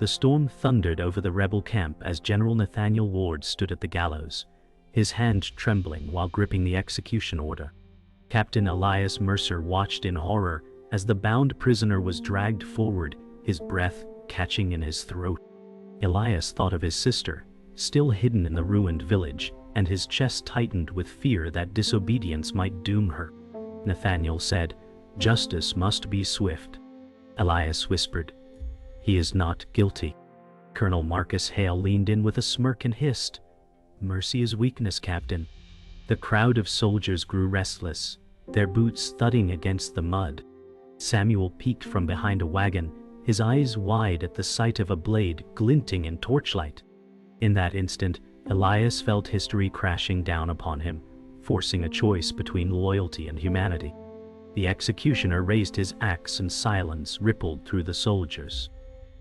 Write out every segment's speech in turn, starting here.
The storm thundered over the rebel camp as General Nathaniel Ward stood at the gallows, his hand trembling while gripping the execution order. Captain Elias Mercer watched in horror as the bound prisoner was dragged forward, his breath catching in his throat. Elias thought of his sister, still hidden in the ruined village, and his chest tightened with fear that disobedience might doom her. Nathaniel said, "Justice must be swift." Elias whispered, "He is not guilty." Colonel Marcus Hale leaned in with a smirk and hissed, "Mercy is weakness, Captain." The crowd of soldiers grew restless, their boots thudding against the mud. Samuel peeked from behind a wagon, his eyes wide at the sight of a blade glinting in torchlight. In that instant, Elias felt history crashing down upon him, forcing a choice between loyalty and humanity. The executioner raised his axe and silence rippled through the soldiers.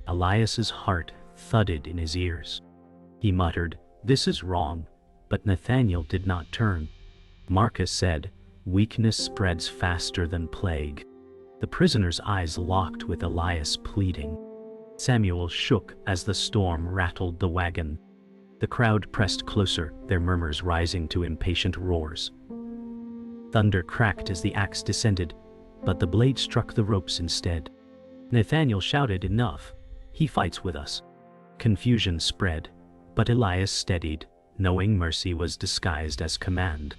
Elias's heart thudded in his ears. He muttered, "This is wrong," but Nathaniel did not turn. Marcus said, "Weakness spreads faster than plague." The prisoner's eyes locked with Elias pleading. Samuel shook as the storm rattled the wagon. The crowd pressed closer, their murmurs rising to impatient roars. Thunder cracked as the axe descended, but the blade struck the ropes instead. Nathaniel shouted, "Enough! He fights with us." Confusion spread, but Elias steadied, knowing mercy was disguised as command.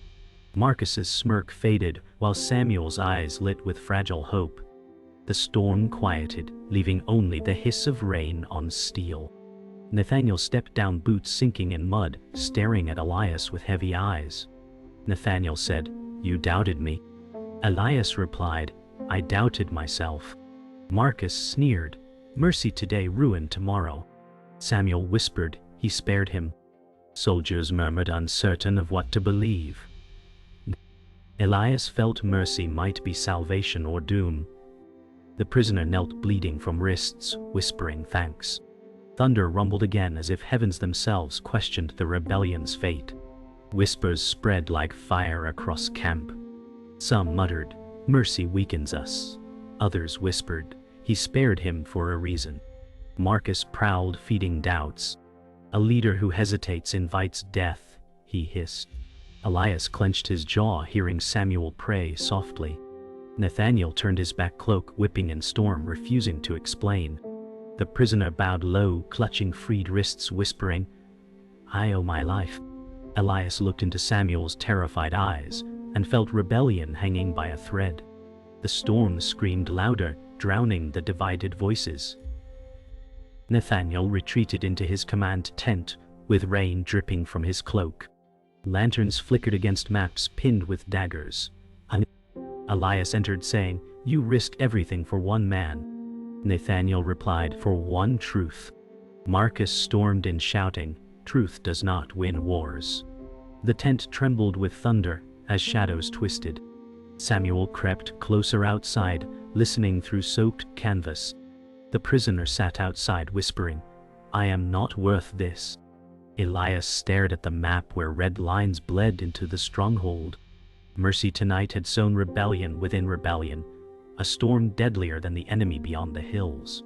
Marcus's smirk faded while Samuel's eyes lit with fragile hope. The storm quieted, leaving only the hiss of rain on steel. Nathaniel stepped down, boots sinking in mud, staring at Elias with heavy eyes. Nathaniel said, "You doubted me." Elias replied, "I doubted myself." Marcus sneered, "Mercy today, ruin tomorrow." Samuel whispered, "He spared him." Soldiers murmured, uncertain of what to believe. Elias felt mercy might be salvation or doom. The prisoner knelt, bleeding from wrists, whispering thanks. Thunder rumbled again as if heavens themselves questioned the rebellion's fate. Whispers spread like fire across camp. Some muttered, "Mercy weakens us." Others whispered, "He spared him for a reason." Marcus prowled, feeding doubts. "A leader who hesitates invites death," he hissed. Elias clenched his jaw, hearing Samuel pray softly. Nathaniel turned his back, cloak whipping in storm, refusing to explain. The prisoner bowed low, clutching freed wrists, whispering, "I owe my life." Elias looked into Samuel's terrified eyes and felt rebellion hanging by a thread. The storm screamed louder, drowning the divided voices. Nathaniel retreated into his command tent, with rain dripping from his cloak. Lanterns flickered against maps pinned with daggers. Elias entered, saying, "You risk everything for one man." Nathaniel replied, "For one truth." Marcus stormed in, shouting, "Truth does not win wars." The tent trembled with thunder as shadows twisted. Samuel crept closer outside, listening through soaked canvas. The prisoner sat outside, whispering, "I am not worth this." Elias stared at the map where red lines bled into the stronghold. Mercy tonight had sown rebellion within rebellion, a storm deadlier than the enemy beyond the hills.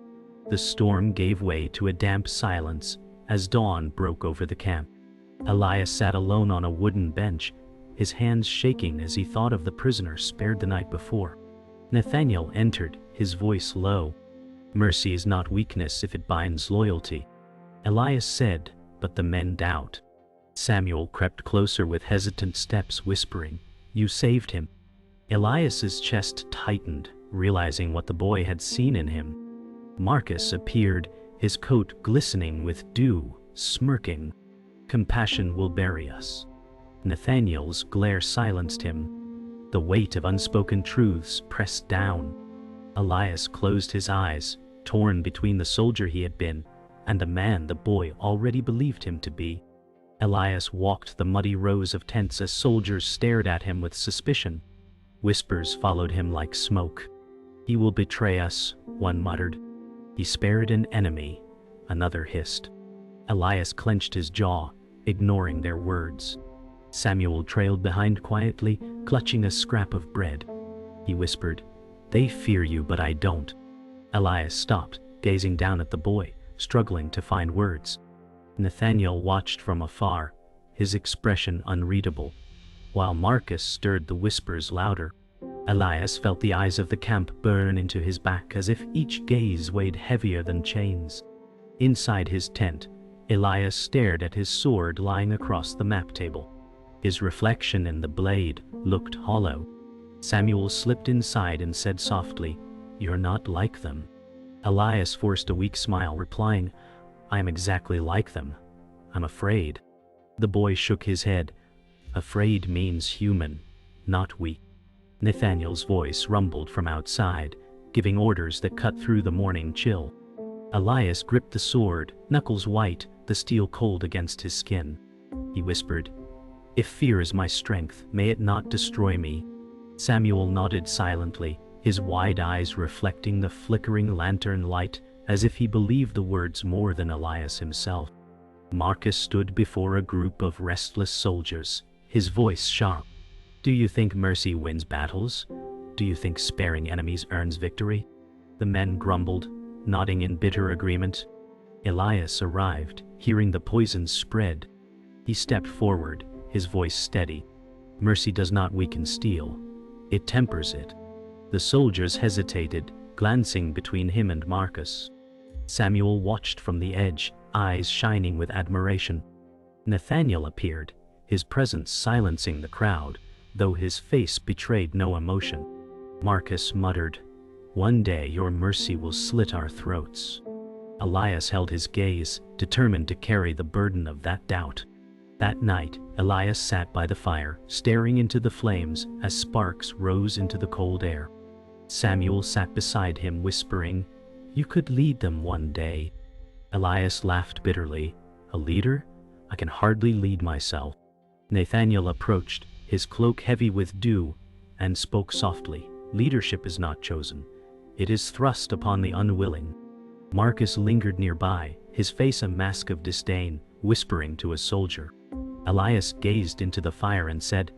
The storm gave way to a damp silence as dawn broke over the camp. Elias sat alone on a wooden bench, his hands shaking as he thought of the prisoner spared the night before. Nathaniel entered, his voice low. "Mercy is not weakness if it binds loyalty," Elias said, but the men doubt. Samuel crept closer with hesitant steps, whispering, "You saved him." Elias's chest tightened, realizing what the boy had seen in him. Marcus appeared, his coat glistening with dew, smirking, "Compassion will bury us." Nathaniel's glare silenced him. The weight of unspoken truths pressed down. Elias closed his eyes, torn between the soldier he had been and the man the boy already believed him to be. Elias walked the muddy rows of tents as soldiers stared at him with suspicion. Whispers followed him like smoke. "He will betray us," one muttered. "He spared an enemy," another hissed. Elias clenched his jaw, ignoring their words. Samuel trailed behind quietly, clutching a scrap of bread. He whispered, "They fear you, but I don't." Elias stopped, gazing down at the boy, struggling to find words. Nathaniel watched from afar, his expression unreadable, while Marcus stirred the whispers louder. Elias felt the eyes of the camp burn into his back as if each gaze weighed heavier than chains. Inside his tent, Elias stared at his sword lying across the map table. His reflection in the blade looked hollow. Samuel slipped inside and said softly, "You're not like them." Elias forced a weak smile, replying, "I am exactly like them. I'm afraid." The boy shook his head. "Afraid means human, not weak." Nathaniel's voice rumbled from outside, giving orders that cut through the morning chill. Elias gripped the sword, knuckles white, the steel cold against his skin. He whispered, "If fear is my strength, may it not destroy me." Samuel nodded silently, his wide eyes reflecting the flickering lantern light, as if he believed the words more than Elias himself. Marcus stood before a group of restless soldiers, his voice sharp. "Do you think mercy wins battles? Do you think sparing enemies earns victory?" The men grumbled, nodding in bitter agreement. Elias arrived, hearing the poison spread. He stepped forward, his voice steady. "Mercy does not weaken steel. It tempers it." The soldiers hesitated, glancing between him and Marcus. Samuel watched from the edge, eyes shining with admiration. Nathaniel appeared, his presence silencing the crowd, though his face betrayed no emotion. Marcus muttered, "One day your mercy will slit our throats." Elias held his gaze, determined to carry the burden of that doubt. That night, Elias sat by the fire, staring into the flames as sparks rose into the cold air. Samuel sat beside him, whispering, "You could lead them one day." Elias laughed bitterly. "A leader? I can hardly lead myself." Nathaniel approached, his cloak heavy with dew, and spoke softly, "Leadership is not chosen. It is thrust upon the unwilling." Marcus lingered nearby, his face a mask of disdain, whispering to a soldier. Elias gazed into the fire and said,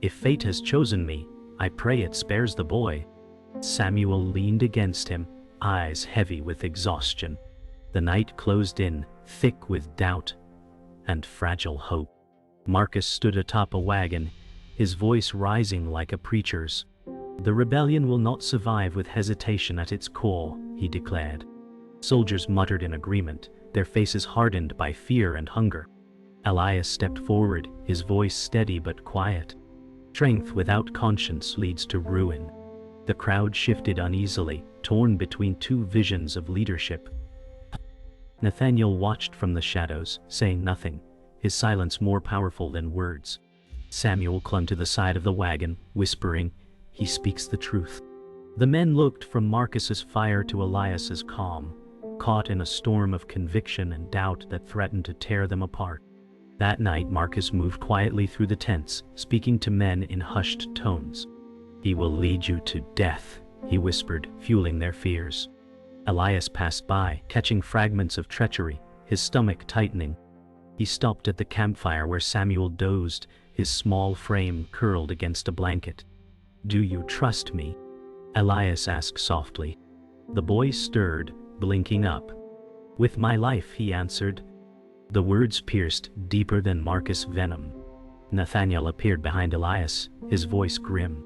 "If fate has chosen me, I pray it spares the boy." Samuel leaned against him, eyes heavy with exhaustion. The night closed in, thick with doubt and fragile hope. Marcus stood atop a wagon, his voice rising like a preacher's. "The rebellion will not survive with hesitation at its core," he declared. Soldiers muttered in agreement, their faces hardened by fear and hunger. Elias stepped forward, his voice steady but quiet. "Strength without conscience leads to ruin." The crowd shifted uneasily, torn between two visions of leadership. Nathaniel watched from the shadows, saying nothing, his silence more powerful than words. Samuel clung to the side of the wagon, whispering, "He speaks the truth." The men looked from Marcus's fire to Elias's calm, caught in a storm of conviction and doubt that threatened to tear them apart. That night Marcus moved quietly through the tents, speaking to men in hushed tones. "He will lead you to death," he whispered, fueling their fears. Elias passed by, catching fragments of treachery, his stomach tightening. He stopped at the campfire where Samuel dozed, his small frame curled against a blanket. "Do you trust me?" Elias asked softly. The boy stirred, blinking up. "With my life," he answered. The words pierced deeper than Marcus' venom. Nathaniel appeared behind Elias, his voice grim.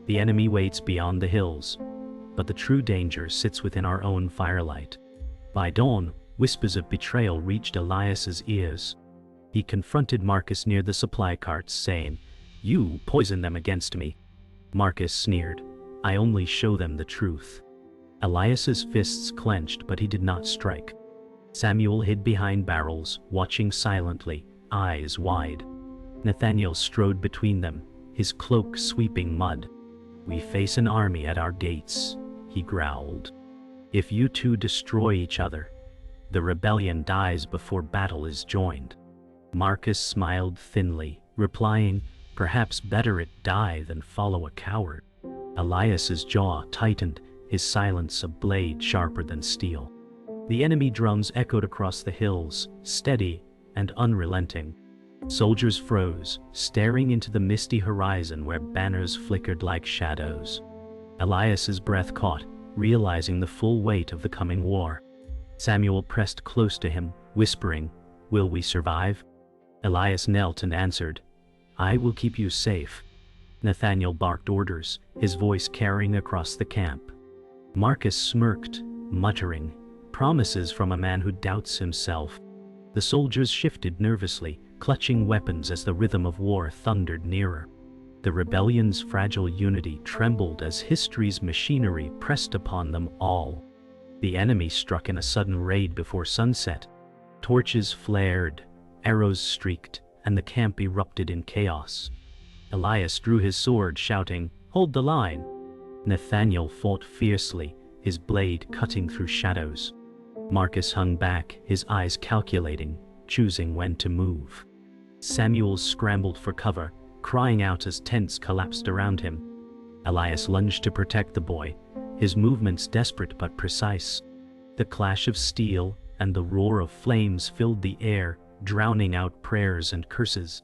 "The enemy waits beyond the hills, but the true danger sits within our own firelight." By dawn, whispers of betrayal reached Elias's ears. He confronted Marcus near the supply carts, saying, "You poison them against me." Marcus sneered, "I only show them the truth." Elias's fists clenched, but he did not strike. Samuel hid behind barrels, watching silently, eyes wide. Nathaniel strode between them, his cloak sweeping mud. "We face an army at our gates," he growled. "If you two destroy each other, the rebellion dies before battle is joined." Marcus smiled thinly, replying, "Perhaps better it die than follow a coward." Elias's jaw tightened, his silence a blade sharper than steel. The enemy drums echoed across the hills, steady and unrelenting. Soldiers froze, staring into the misty horizon where banners flickered like shadows. Elias's breath caught, realizing the full weight of the coming war. Samuel pressed close to him, whispering, "Will we survive?" Elias knelt and answered, "I will keep you safe." Nathaniel barked orders, his voice carrying across the camp. Marcus smirked, muttering, "Promises from a man who doubts himself." The soldiers shifted nervously, clutching weapons as the rhythm of war thundered nearer. The rebellion's fragile unity trembled as history's machinery pressed upon them all. The enemy struck in a sudden raid before sunset. Torches flared, arrows streaked, and the camp erupted in chaos. Elias drew his sword, shouting, "Hold the line!" Nathaniel fought fiercely, his blade cutting through shadows. Marcus hung back, his eyes calculating, choosing when to move. Samuel scrambled for cover, crying out as tents collapsed around him. Elias lunged to protect the boy, his movements desperate but precise. The clash of steel and the roar of flames filled the air, drowning out prayers and curses.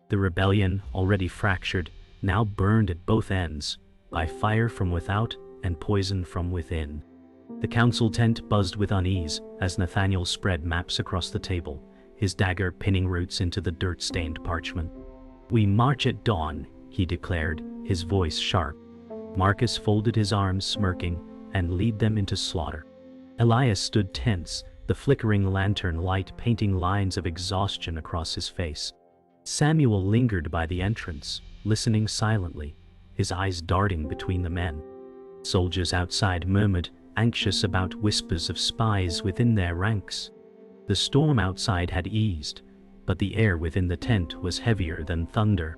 The rebellion, already fractured, now burned at both ends, by fire from without and poison from within. The council tent buzzed with unease as Nathaniel spread maps across the table, his dagger pinning roots into the dirt-stained parchment. "We march at dawn," he declared, his voice sharp. Marcus folded his arms, smirking, and led them into slaughter. Elias stood tense, the flickering lantern light painting lines of exhaustion across his face. Samuel lingered by the entrance, listening silently, his eyes darting between the men. Soldiers outside murmured, anxious about whispers of spies within their ranks. The storm outside had eased, but the air within the tent was heavier than thunder.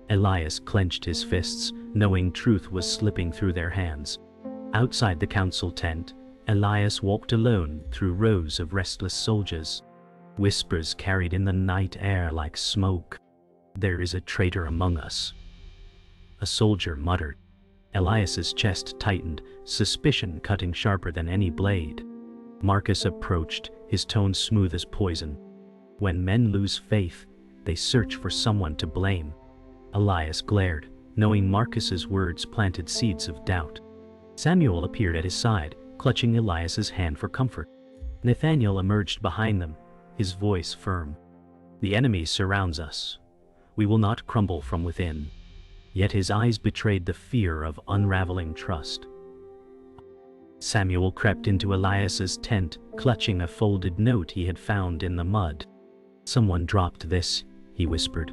Elias clenched his fists, knowing truth was slipping through their hands. Outside the council tent, Elias walked alone through rows of restless soldiers. Whispers carried in the night air like smoke. "There is a traitor among us," a soldier muttered. Elias's chest tightened, suspicion cutting sharper than any blade. Marcus approached, his tone smooth as poison. "When men lose faith, they search for someone to blame." Elias glared, knowing Marcus's words planted seeds of doubt. Samuel appeared at his side, clutching Elias's hand for comfort. Nathaniel emerged behind them, his voice firm. "The enemy surrounds us. We will not crumble from within." Yet his eyes betrayed the fear of unraveling trust. Samuel crept into Elias's tent, clutching a folded note he had found in the mud. "Someone dropped this," he whispered.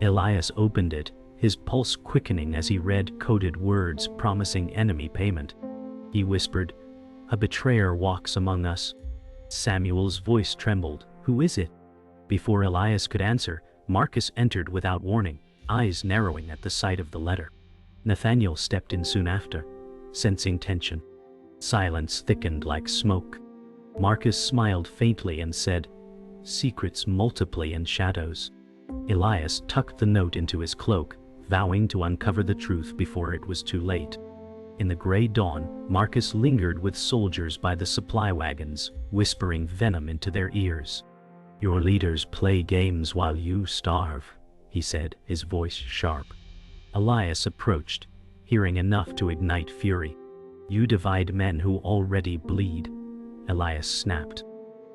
Elias opened it, his pulse quickening as he read coded words promising enemy payment. He whispered, "A betrayer walks among us." Samuel's voice trembled. "Who is it?" Before Elias could answer, Marcus entered without warning, eyes narrowing at the sight of the letter. Nathaniel stepped in soon after, sensing tension. Silence thickened like smoke. Marcus smiled faintly and said, "Secrets multiply in shadows." Elias tucked the note into his cloak, vowing to uncover the truth before it was too late. In the gray dawn, Marcus lingered with soldiers by the supply wagons, whispering venom into their ears. "Your leaders play games while you starve," he said, his voice sharp. Elias approached, hearing enough to ignite fury. "You divide men who already bleed," Elias snapped.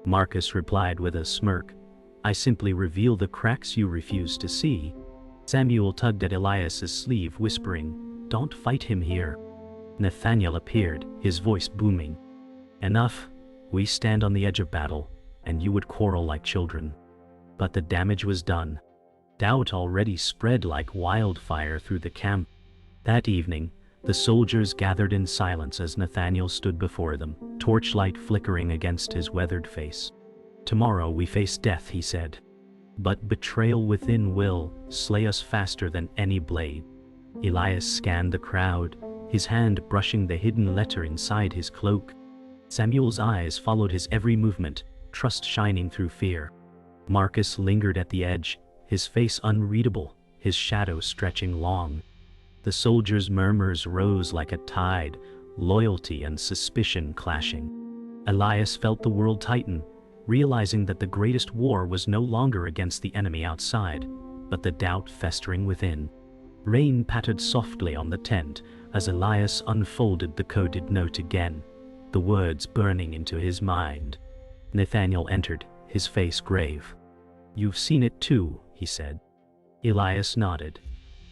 Marcus replied with a smirk, "I simply reveal the cracks you refuse to see." Samuel tugged at Elias's sleeve, whispering, "Don't fight him here." Nathaniel appeared, his voice booming. "Enough. We stand on the edge of battle, and you would quarrel like children." But the damage was done. Doubt already spread like wildfire through the camp. That evening, the soldiers gathered in silence as Nathaniel stood before them, torchlight flickering against his weathered face. "Tomorrow we face death," he said. "But betrayal within will slay us faster than any blade." Elias scanned the crowd, his hand brushing the hidden letter inside his cloak. Samuel's eyes followed his every movement, trust shining through fear. Marcus lingered at the edge, his face unreadable, his shadow stretching long. The soldiers' murmurs rose like a tide, loyalty and suspicion clashing. Elias felt the world tighten, realizing that the greatest war was no longer against the enemy outside, but the doubt festering within. Rain pattered softly on the tent as Elias unfolded the coded note again, the words burning into his mind. Nathaniel entered, his face grave. "You've seen it too," he said. Elias nodded.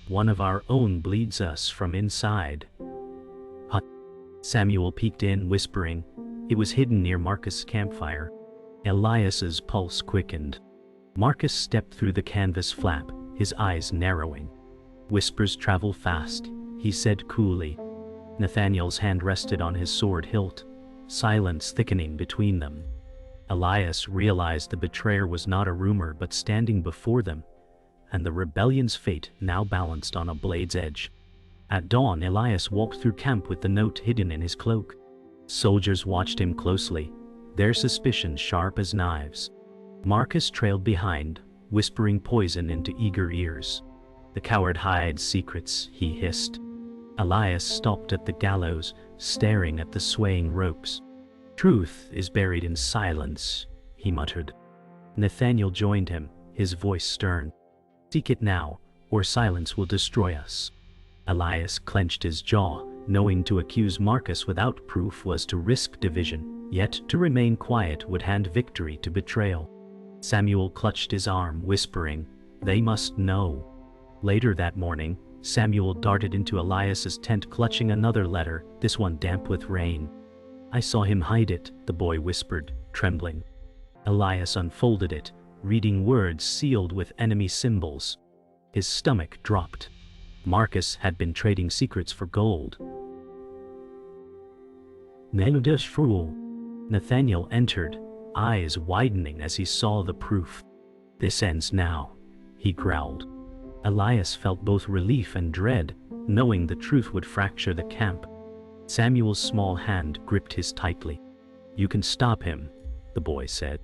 "One of our own bleeds us from inside." "Huh?" Samuel peeked in, whispering. It was hidden near Marcus' campfire. Elias's pulse quickened. Marcus stepped through the canvas flap, his eyes narrowing. "Whispers travel fast," he said coolly. Nathaniel's hand rested on his sword hilt, silence thickening between them. Elias realized the betrayer was not a rumor but standing before them, and the rebellion's fate now balanced on a blade's edge. At dawn, Elias walked through camp with the note hidden in his cloak. Soldiers watched him closely, their suspicions sharp as knives. Marcus trailed behind, whispering poison into eager ears. "The coward hides secrets," he hissed. Elias stopped at the gallows, staring at the swaying ropes. "Truth is buried in silence," he muttered. Nathaniel joined him, his voice stern. "Seek it now, or silence will destroy us." Elias clenched his jaw, knowing to accuse Marcus without proof was to risk division, yet to remain quiet would hand victory to betrayal. Samuel clutched his arm, whispering, "They must know." Later that morning, Samuel darted into Elias's tent clutching another letter, this one damp with rain. "I saw him hide it," the boy whispered, trembling. Elias unfolded it, reading words sealed with enemy symbols. His stomach dropped. Marcus had been trading secrets for gold. Nathaniel entered, eyes widening as he saw the proof. "This ends now," he growled. Elias felt both relief and dread, knowing the truth would fracture the camp. Samuel's small hand gripped his tightly. "You can stop him," the boy said.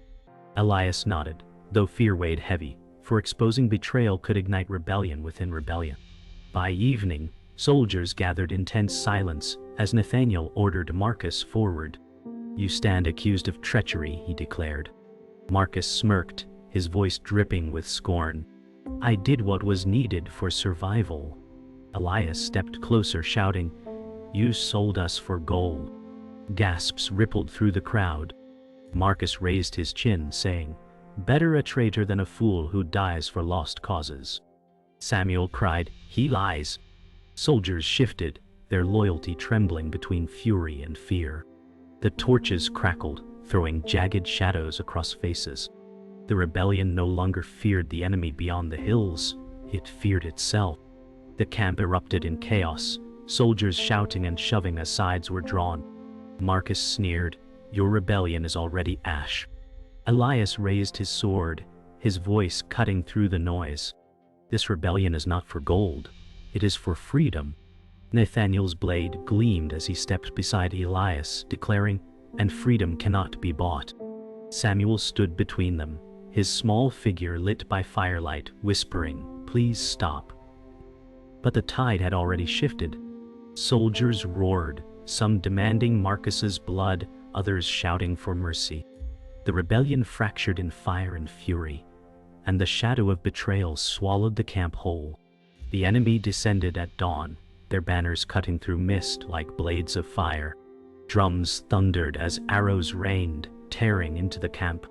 Elias nodded, though fear weighed heavy, for exposing betrayal could ignite rebellion within rebellion. By evening, soldiers gathered in tense silence as Nathaniel ordered Marcus forward. "You stand accused of treachery," he declared. Marcus smirked, his voice dripping with scorn. "I did what was needed for survival." Elias stepped closer, shouting, "You sold us for gold." Gasps rippled through the crowd. Marcus raised his chin, saying, "Better a traitor than a fool who dies for lost causes." Samuel cried, "He lies." Soldiers shifted, their loyalty trembling between fury and fear. The torches crackled, throwing jagged shadows across faces. The rebellion no longer feared the enemy beyond the hills, it feared itself. The camp erupted in chaos, soldiers shouting and shoving as sides were drawn. Marcus sneered, "Your rebellion is already ash." Elias raised his sword, his voice cutting through the noise. "This rebellion is not for gold, it is for freedom." Nathaniel's blade gleamed as he stepped beside Elias, declaring, "And freedom cannot be bought." Samuel stood between them, his small figure lit by firelight, whispering, "Please stop." But the tide had already shifted. Soldiers roared, some demanding Marcus's blood, others shouting for mercy. The rebellion fractured in fire and fury, and the shadow of betrayal swallowed the camp whole. The enemy descended at dawn, their banners cutting through mist like blades of fire. Drums thundered as arrows rained, tearing into the camp.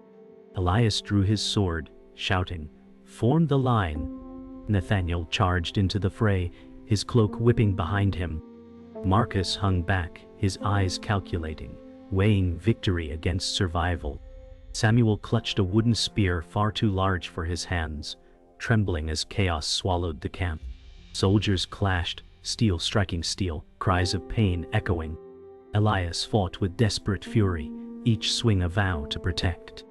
Elias drew his sword, shouting, "Form the line." Nathaniel charged into the fray, his cloak whipping behind him. Marcus hung back, his eyes calculating, weighing victory against survival. Samuel clutched a wooden spear far too large for his hands, trembling as chaos swallowed the camp. Soldiers clashed, steel striking steel, cries of pain echoing. Elias fought with desperate fury, each swing a vow to protect.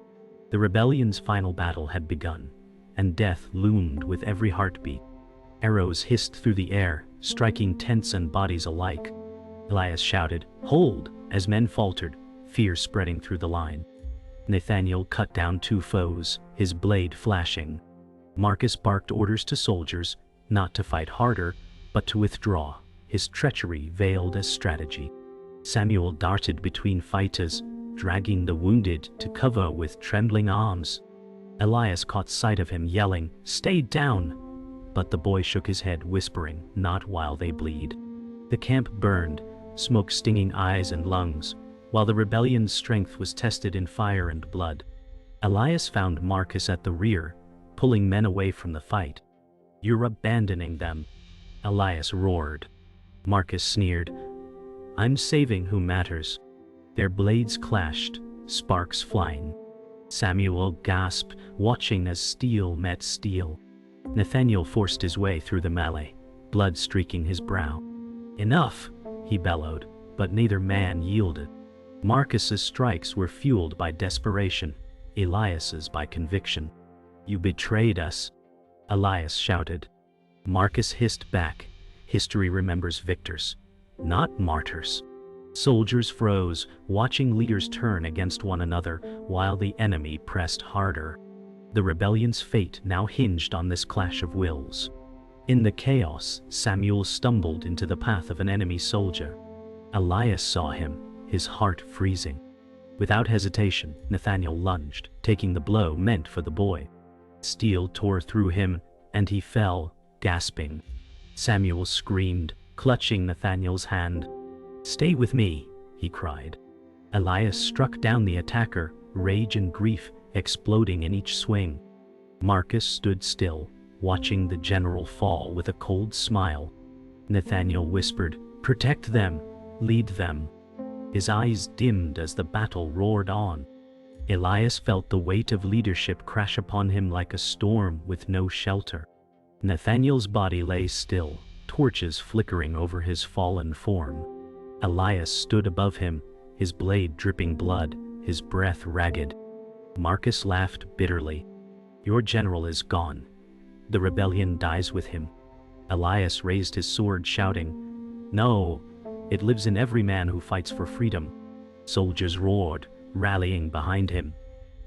The rebellion's final battle had begun, and death loomed with every heartbeat. Arrows hissed through the air, striking tents and bodies alike. Elias shouted, "Hold!" as men faltered, fear spreading through the line. Nathaniel cut down 2 foes, his blade flashing. Marcus barked orders to soldiers, not to fight harder, but to withdraw, his treachery veiled as strategy. Samuel darted between fighters, dragging the wounded to cover with trembling arms. Elias caught sight of him, yelling, "Stay down!" But the boy shook his head, whispering, "Not while they bleed." The camp burned, smoke stinging eyes and lungs, while the rebellion's strength was tested in fire and blood. Elias found Marcus at the rear, pulling men away from the fight. "You're abandoning them," Elias roared. Marcus sneered. "I'm saving who matters." Their blades clashed, sparks flying. Samuel gasped, watching as steel met steel. Nathaniel forced his way through the melee, blood streaking his brow. "Enough," he bellowed, but neither man yielded. Marcus's strikes were fueled by desperation, Elias's by conviction. "You betrayed us," Elias shouted. Marcus hissed back. "History remembers victors, not martyrs." Soldiers froze, watching leaders turn against one another while the enemy pressed harder. The rebellion's fate now hinged on this clash of wills. In the chaos, Samuel stumbled into the path of an enemy soldier. Elias saw him, his heart freezing. Without hesitation, Nathaniel lunged, taking the blow meant for the boy. Steel tore through him, and he fell, gasping. Samuel screamed, clutching Nathaniel's hand. "Stay with me," he cried. Elias struck down the attacker, rage and grief exploding in each swing. Marcus stood still, watching the general fall with a cold smile. Nathaniel whispered, "Protect them, lead them." His eyes dimmed as the battle roared on. Elias felt the weight of leadership crash upon him like a storm with no shelter. Nathaniel's body lay still, torches flickering over his fallen form. Elias stood above him, his blade dripping blood, his breath ragged. Marcus laughed bitterly. "Your general is gone. The rebellion dies with him." Elias raised his sword, shouting, "No, it lives in every man who fights for freedom." Soldiers roared, rallying behind him.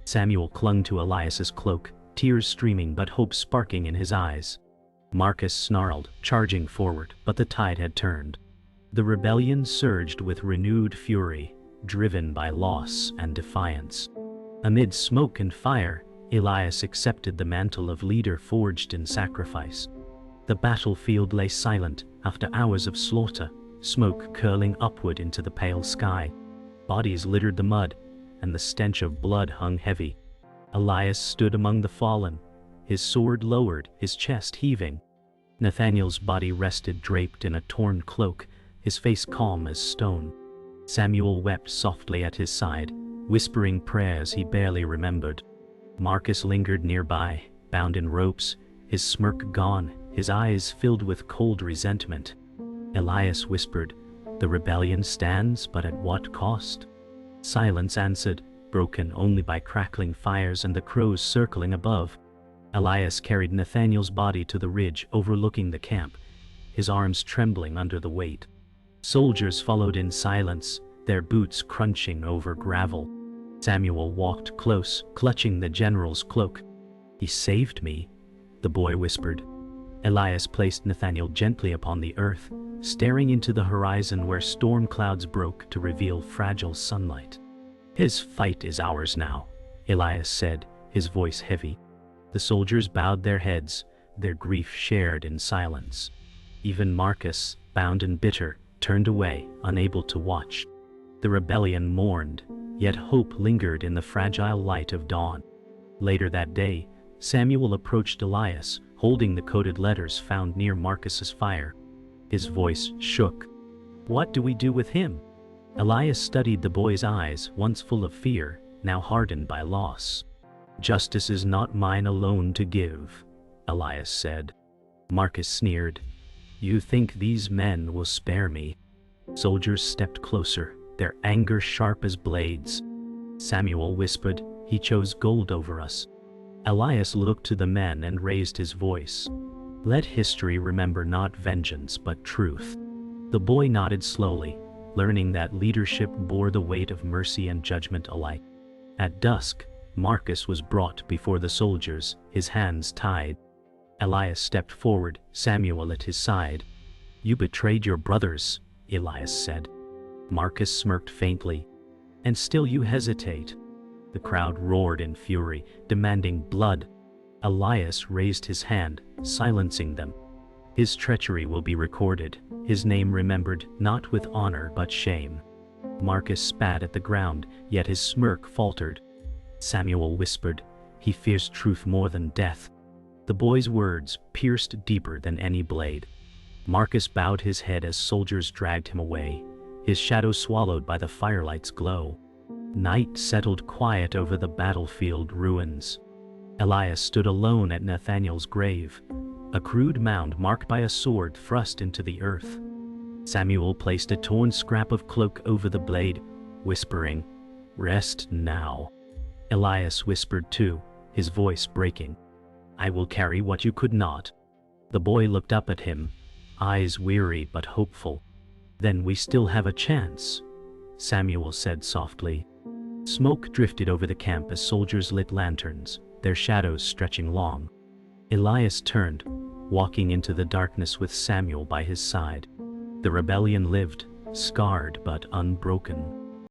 Samuel clung to Elias's cloak, tears streaming but hope sparking in his eyes. Marcus snarled, charging forward, but the tide had turned. The rebellion surged with renewed fury, driven by loss and defiance. Amid smoke and fire, Elias accepted the mantle of leader forged in sacrifice. The battlefield lay silent after hours of slaughter, smoke curling upward into the pale sky. Bodies littered the mud, and the stench of blood hung heavy. Elias stood among the fallen, his sword lowered, his chest heaving. Nathaniel's body rested draped in a torn cloak, his face calm as stone. Samuel wept softly at his side, whispering prayers he barely remembered. Marcus lingered nearby, bound in ropes, his smirk gone, his eyes filled with cold resentment. Elias whispered, "The rebellion stands, but at what cost?" Silence answered, broken only by crackling fires and the crows circling above. Elias carried Nathaniel's body to the ridge overlooking the camp, his arms trembling under the weight. Soldiers followed in silence, their boots crunching over gravel. Samuel walked close, clutching the general's cloak. "He saved me," the boy whispered. Elias placed Nathaniel gently upon the earth, staring into the horizon where storm clouds broke to reveal fragile sunlight. "His fight is ours now," Elias said, his voice heavy. The soldiers bowed their heads, their grief shared in silence. Even Marcus, bound and bitter, turned away, unable to watch. The rebellion mourned, yet hope lingered in the fragile light of dawn. Later that day, Samuel approached Elias, holding the coded letters found near Marcus's fire. His voice shook. "What do we do with him?" Elias studied the boy's eyes, once full of fear, now hardened by loss. "Justice is not mine alone to give," Elias said. Marcus sneered. "You think these men will spare me?" Soldiers stepped closer, their anger sharp as blades. Samuel whispered, "He chose gold over us." Elias looked to the men and raised his voice. "Let history remember not vengeance but truth." The boy nodded slowly, learning that leadership bore the weight of mercy and judgment alike. At dusk, Marcus was brought before the soldiers, his hands tied. Elias stepped forward, Samuel at his side. "You betrayed your brothers," Elias said. Marcus smirked faintly. "And still you hesitate." The crowd roared in fury, demanding blood. Elias raised his hand, silencing them. "His treachery will be recorded, his name remembered, not with honor but shame." Marcus spat at the ground, yet his smirk faltered. Samuel whispered, "He fears truth more than death." The boy's words pierced deeper than any blade. Marcus bowed his head as soldiers dragged him away, his shadow swallowed by the firelight's glow. Night settled quiet over the battlefield ruins. Elias stood alone at Nathaniel's grave, a crude mound marked by a sword thrust into the earth. Samuel placed a torn scrap of cloak over the blade, whispering, "Rest now." Elias whispered too, his voice breaking, "I will carry what you could not." The boy looked up at him, eyes weary but hopeful. "Then we still have a chance," Samuel said softly. Smoke drifted over the camp as soldiers lit lanterns, their shadows stretching long. Elias turned, walking into the darkness with Samuel by his side. The rebellion lived, scarred but unbroken.